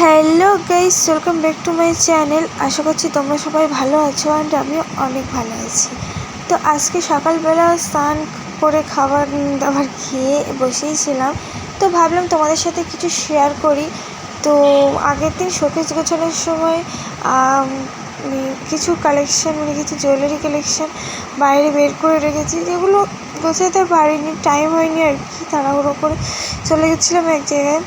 Hello guys, welcome back to my channel. আশা করছি তোমরা সবাই ভালো আছো অ্যান্ড আমিও অনেক ভালো আছি। তো আজকে সকালবেলা স্নান করে খাবার দাবার খেয়ে বসেইছিলাম, তো ভাবলাম তোমাদের সাথে কিছু শেয়ার করি। তো আগের দিন শোকেস গোছানোর সময় কিছু কালেকশান কিছু জুয়েলারি কালেকশান বাইরে বের করে রেখেছি, যেগুলো গোছাতে পারিনি, টাইম হয়নি আর কি, তাড়াহুড়ো করে চলে গেছিলাম এক জায়গায়।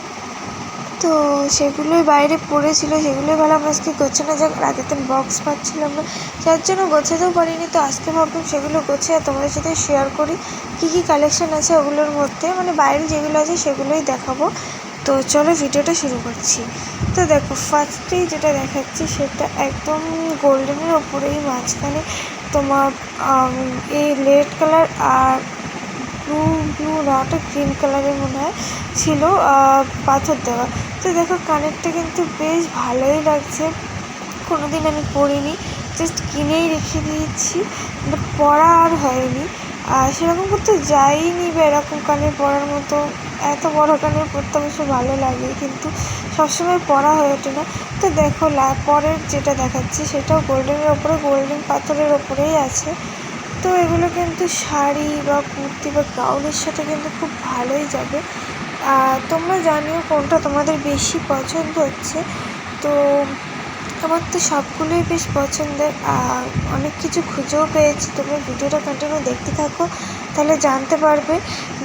তো সেগুলোই বাইরে পড়েছিল, সেগুলোই ভাবলাম আজকে গোছানো যাক। আগের দিন বক্স পাচ্ছিলাম না, যার জন্য গোছাতেও পারিনি। তো আজকে ভাবলাম সেগুলো গোছিয়ে তোমাদের সাথে শেয়ার করি কী কী কালেকশান আছে ওগুলোর মধ্যে, বাইরে যেগুলো আছে সেগুলোই দেখাবো। তো চলো ভিডিওটা শুরু করছি। তো দেখো, ফার্স্টেই যেটা দেখাচ্ছি সেটা একদম গোল্ডেনের ওপরেই মাঝখানে তোমার এই রেড কালার আর ব্লু নট গ্রিন কালারের মনে হয় ছিল পাথর দেওয়া। তো দেখো কানেরটা কিন্তু বেশ ভালোই লাগছে, কোনোদিন আমি পরিনি, জাস্ট কিনেই রেখে দিয়েছি, পরা আর হয়নি। আর সেরকম করতে যাইনি বা এরকম কানের পরার মতো, এত বড় কানের পরতে অবশ্য ভালো লাগে, কিন্তু সবসময় পরা হয়ে ওঠে না। তো দেখো পরের যেটা দেখাচ্ছি সেটাও গোল্ডেনের ওপরে, গোল্ডেন পাথরের ওপরেই আছে। তো এগুলো কিন্তু শাড়ি বা কুর্তি বা গাউনের সাথে কিন্তু খুব ভালোই যাবে। তোমরা জানিও কোনটা তোমাদের বেশি পছন্দ হচ্ছে। তো আমার তো সবগুলোই বেশ পছন্দের, অনেক কিছু খুঁজেও পেয়েছি। তোমরা ভিডিওটা কন্টিনিউ দেখতে থাকো, তাহলে জানতে পারবে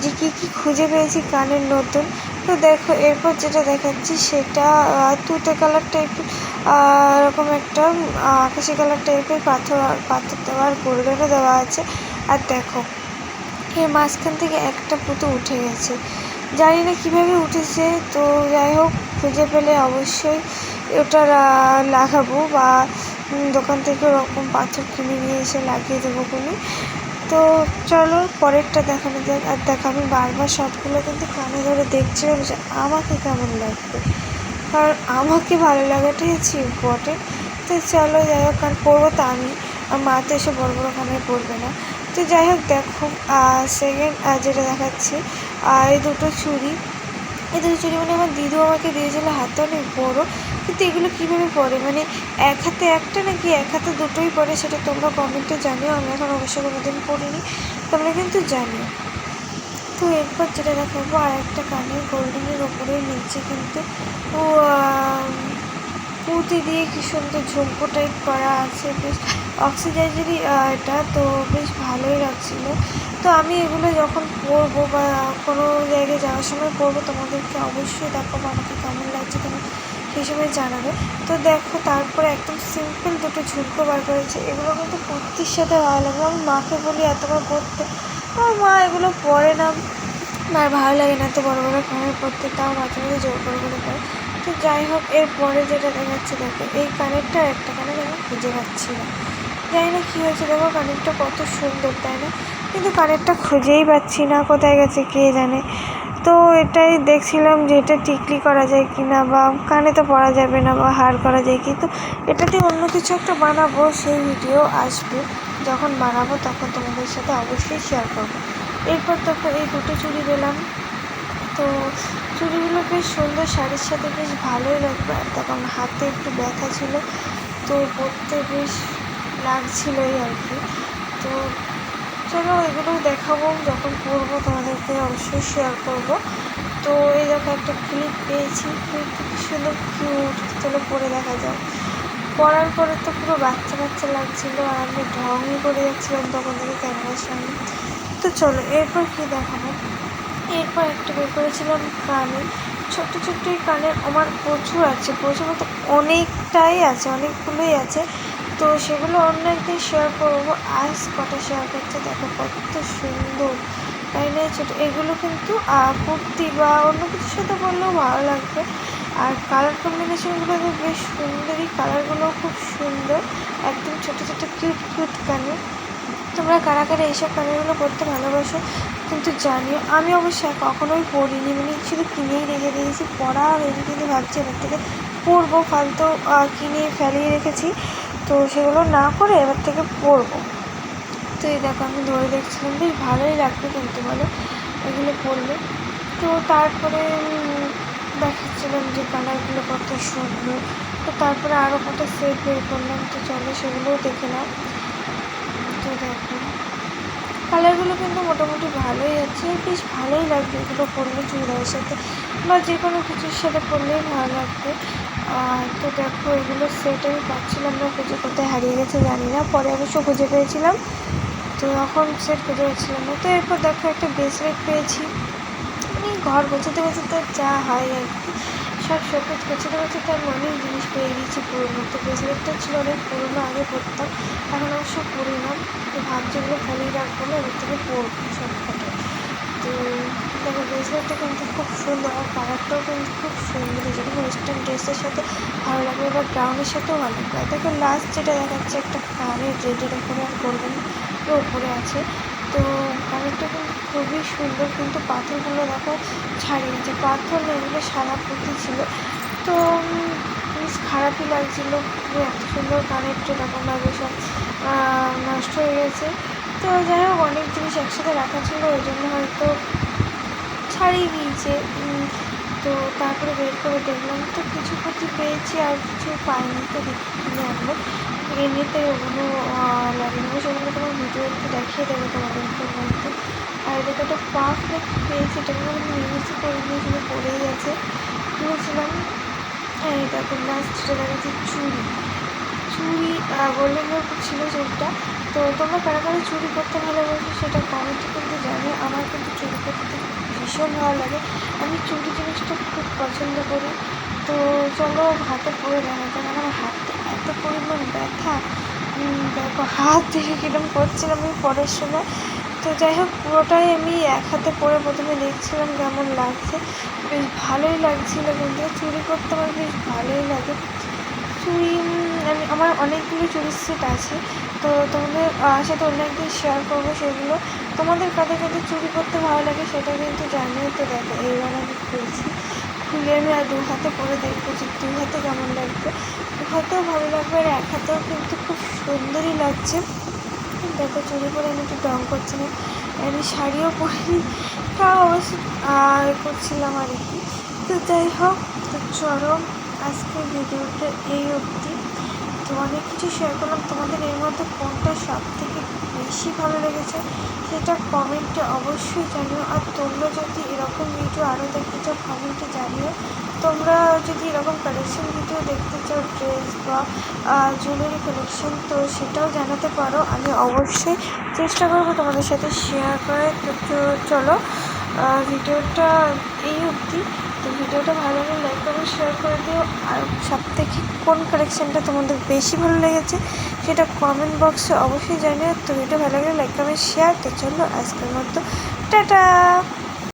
যে কী কী খুঁজে পেয়েছি কানের নতুন। তো দেখো এরপর যেটা দেখাচ্ছি সেটা তুতে কালার টাইপের, এরকম একটা আকাশি কালার টাইপের পাথর দেওয়া আর গোল্ডেনও দেওয়া আছে। আর দেখো এর মাঝখান থেকে একটা পুঁতো উঠে গেছে, জানি না কীভাবে উঠেছে। তো যাই হোক, খুঁজে পেলে অবশ্যই ওটা লাগাবো, বা দোকান থেকে ওরকম পাথর কিনে নিয়ে এসে লাগিয়ে দেবো কোনো। তো চলো পরেরটা দেখানো যাক। আর দেখো আমি বারবার সবগুলো কিন্তু কানে ধরে দেখছিলাম যে আমাকে কেমন লাগবে, কারণ আমাকে ভালো লাগাটাই হচ্ছে ইম্পর্টেন্ট। তো চলো যাই হোক, কারণ পরবো তো আমি, আর মা তো এসে বড় বড় কানে পরবে না। তো যাই হোক দেখো, সেকেন্ড যেটা দেখাচ্ছি এই দুটো চুড়ি আমার দিদু আমাকে দিয়েছিলো, হাতে অনেক বড়। কিন্তু এগুলো কীভাবে পরে, এক হাতে একটা নাকি এক হাতে দুটোই পরে, সেটা তোমরা কমেন্টে জানিও। আমি এখন অবশ্য কোনোদিন পড়িনি, তোমরা কিন্তু জানিও। তো এরপর যেটা দেখাবো আর একটা কানে গোল্ডেনের ওপরে নিচে কিন্তু পুঁতি দিয়ে কী সুন্দর ঝুমকো টাইপ করা আছে, বেশ অক্সিডাইজারই এটা, তো বেশ ভালোই লাগছিলো। তো আমি এগুলো যখন পরবো বা কোনো জায়গায় যাওয়ার সময় পরবো, তোমাদেরকে অবশ্যই দেখাবো আমাকে কেমন লাগছে, তুমি সেই সময় জানাবে। তো দেখো তারপরে একদম সিম্পল দুটো ঝুমকো বার করেছে, এগুলো কিন্তু কুর্তির সাথে ভালো লাগবে। আমি মাকে বলি এতবার পরতে, আমার মা এগুলো পরে না, আর ভালো লাগে না এত বড়ো বড়ো কানের পরতে, তাও মাঝে মাঝে জোর করে করে। তো যাই হোক, এরপরে যেটা দেখাচ্ছে দেখো এই কানেরটা, একটা কানের আমি খুঁজে পাচ্ছি না, জানি না কী হয়েছে। দেখো কানেরটা কত সুন্দর, তাই না? কিন্তু কানেরটা খুঁজেই পাচ্ছি না, কোথায় গেছে কে জানে। তো এটাই দেখছিলাম যে এটা টিকলি করা যায় কি না, বা কানে তো পরা যাবে না, বা হার করা যায়, কিন্তু এটা দিয়ে অন্য কিছু একটা বানাবো, সেই ভিডিও আসবে। যখন বানাবো তখন তোমাদের সাথে অবশ্যই শেয়ার করবো। এরপর দেখো এই দুটো চুড়ি পেলাম, তো চুড়িগুলো বেশ সুন্দর, শাড়ির সাথে বেশ ভালোই লাগবে। আর তখন হাতে একটু ব্যথা ছিল, তো পরতে বেশ লাগছিলোই আর কি। তো চলো এগুলো দেখাবো, যখন পরবো তোমাদেরকে অবশ্যই শেয়ার করবো। তো এই দেখো একটা ক্লিপ পেয়েছি, ক্লিপটা কি সুন্দর কিউট, চলো পরে দেখা যাক। পরার পরে তো পুরো বাচ্চা বাচ্চা লাগছিলো, আর আমি ঢংই করে যাচ্ছিলাম তখন থেকে ক্যামেরার সামনে। তো চলো এরপর কী দেখাবো। এরপর একটা বের করেছিলাম কানে, ছোট্ট ছোট্ট এই কানের আমার প্রচুর আছে, প্রচুর মতো অনেকটাই আছে, অনেকগুলোই আছে। তো সেগুলো অন্য একদিন শেয়ার করবো, আজ কটা শেয়ার করছে দেখো কত সুন্দর, তাই না? ছোটো এগুলো কিন্তু কুর্তি বা অন্য কিছুর সাথে বললেও ভালো লাগবে। আর কালার কম্বিনেশনগুলো তো বেশ সুন্দরই, কালারগুলোও খুব সুন্দর, একদম ছোটো ছোটো কিউট কিউট কানে। তোমরা কারা কারা এইসব কানেরগুলো পরতে ভালোবাসো কিন্তু জানিও। আমি অবশ্য কখনোই পরিনি, শুধু কিনেই রেখে দিয়েছি, পরা হয়নি, কিন্তু ভাবছি এবার থেকে পরবো। ফালতু কিনে ফেলিয়ে রেখেছি, তো সেগুলো না করে এবার থেকে পরবো। তো এই দেখো আমি ধরে দেখছিলাম, বেশ ভালোই লাগবে কিন্তু বলো এগুলো পরলে। তো তারপরে দেখাচ্ছিলাম যে কালারগুলো কত সুন্দর। তো তারপরে আরও কত সেট বের করলাম, তো চলো সেগুলোও দেখে নাও। তো দেখো কালারগুলো কিন্তু মোটামুটি ভালোই আছে, বেশ ভালোই লাগবে এগুলো পরলে চুড়িদারের সাথে বা যে কোনো কিছুর সাথে পরলেই ভালো লাগবে। তো দেখো এগুলো সেট আমি পাচ্ছিলাম না, খুঁজে কোথায় হারিয়ে গেছে জানি না, পরে অবশ্য খুঁজে পেয়েছিলাম। তো এখন সেট খুঁজে পাচ্ছিলাম না। তো এরপর দেখো একটা ব্রেসলেট পেয়েছি। মানে ঘর গোছাতে গোছাতে যা হয় আর কি, সব শোকেজ গোছাতে গোছাতে আমি অনেক জিনিস পেয়ে গেছি পুরোনো। তো ব্রেসলেটটা ছিল অনেক পুরোনো, আগে পরতাম, এখন অবশ্য পরি না। তো ভাবছি এগুলো ফেলেই রাখবো না, এবার থেকে পরবো সবকটা। তো দেখো ব্রেসলেটটা কিন্তু খুব সুন্দর, আর কালারটাও কিন্তু খুব সুন্দর, যেরকম ওয়েস্টার্ন ড্রেসের সাথে ভালো লাগবে বা ব্রাউনের সাথেও ভালো লাগবে। আর দেখো লাস্ট যেটা দেখাচ্ছে একটা কানের রেডের ওপরে আর গোল্ডেন ওপরে আছে। তো কানেরটা কিন্তু খুবই সুন্দর, কিন্তু পাথরগুলো দেখো ছাড়িয়েছে, পাথর না এগুলো সাদা পুঁতি ছিল। তো বেশ খারাপই লাগছিলো, এত সুন্দর কানেরটা এরকমভাবে সব নষ্ট হয়ে গেছে। তো যাই হোক অনেক জিনিস একসাথে রাখা ছিল, ওই জন্য হয়তো ছাড়িয়ে গিয়েছে। তো তারপরে বের করে দেখলাম, তো কিছু পুঁতি পেয়েছি আর কিছু পাইনি। তো কিনে আনবো, এমনিতে ওগুলো লাগিয়ে নেবো, সেগুলো তোমার ভিডিও একটু দেখিয়ে দেবো তোমাদেরকে মধ্যে। আর এদিকে একটা পাফ পেয়েছি, এটাকে আমি ইউজই করিনি, শুধু পড়েই আছে, কিনেছিলাম। এই দেখো লাস্ট যেটা দেখেছি চুড়ি গোল্ডেনের ছিল চুড়িটা। তো তোমরা কারা কারা চুড়ি করতে ভালোবাসো সেটা কমেন্টে কিন্তু জানে। আমার কিন্তু চুড়ি করতে ভীষণ ভালো লাগে, আমি চুড়ি জিনিসটা খুব পছন্দ করি। তো চলো হাতে পরে দেখা যাক। আমার হাতে এত পরিমাণ ব্যথা, দেখো হাত থেকে কীরকম করছিলাম আমি পরের সময়। তো যাই হোক পুরোটাই আমি এক হাতে পরে প্রথমে দেখছিলাম কেমন লাগছে, বেশ ভালোই লাগছিলো। কিন্তু চুড়ি করতে আমার বেশ ভালোই লাগে। চুড়ি আমার অনেকগুলো চুড়ির সেট আছে, তো তোমাদের সাথে অন্য একদিন শেয়ার করবো সেগুলো। তোমাদের কাদের কাদের চুড়ি করতে ভালো লাগে সেটা কিন্তু জানিও। তো দেখো এইবার আমি খুলে আমি আর দু হাতে পরে দেখবো যে দু হাতে কেমন লাগবে। দু হাতেও ভালো লাগবে আর এক হাতেও কিন্তু খুব সুন্দরই লাগছে। দেখো চুড়ি পরে আমি একটু ডং করছিলাম, আমি শাড়িও পরিনি, তাও অবশ্য করছিলাম আর কি। তো যাই হোক, তো চলো আজকের ভিডিওটা এই অবধি। তো অনেক কিছু শেয়ার করলাম, তোমাদের এর মধ্যে কোনটা সব থেকে বেশি ভালো লেগেছে সেটা কমেন্টে অবশ্যই জানিও। আর তোমরা যদি এরকম ভিডিও আরও দেখতে চাও কমেন্টে জানিও। তোমরা যদি এরকম কালেকশন ভিডিও দেখতে চাও ড্রেস বা জুয়েলারি কালেকশন, তো সেটাও জানাতে পারো, আমি অবশ্যই চেষ্টা করবো তোমাদের সাথে শেয়ার করে। তো চলো ভিডিওটা এই অবধি। তো ভিডিওটা ভালো লাগলে লাইক করে শেয়ার করে দিও। আর সবথেকে কোন কালেকশানটা তোমাদের বেশি ভালো লেগেছে সেটা কমেন্ট বক্সে অবশ্যই জানিও। তো ভিডিও ভালো লাগলে লাইক কমেন্ট শেয়ার। তো চলো আজকের মতো টাটা।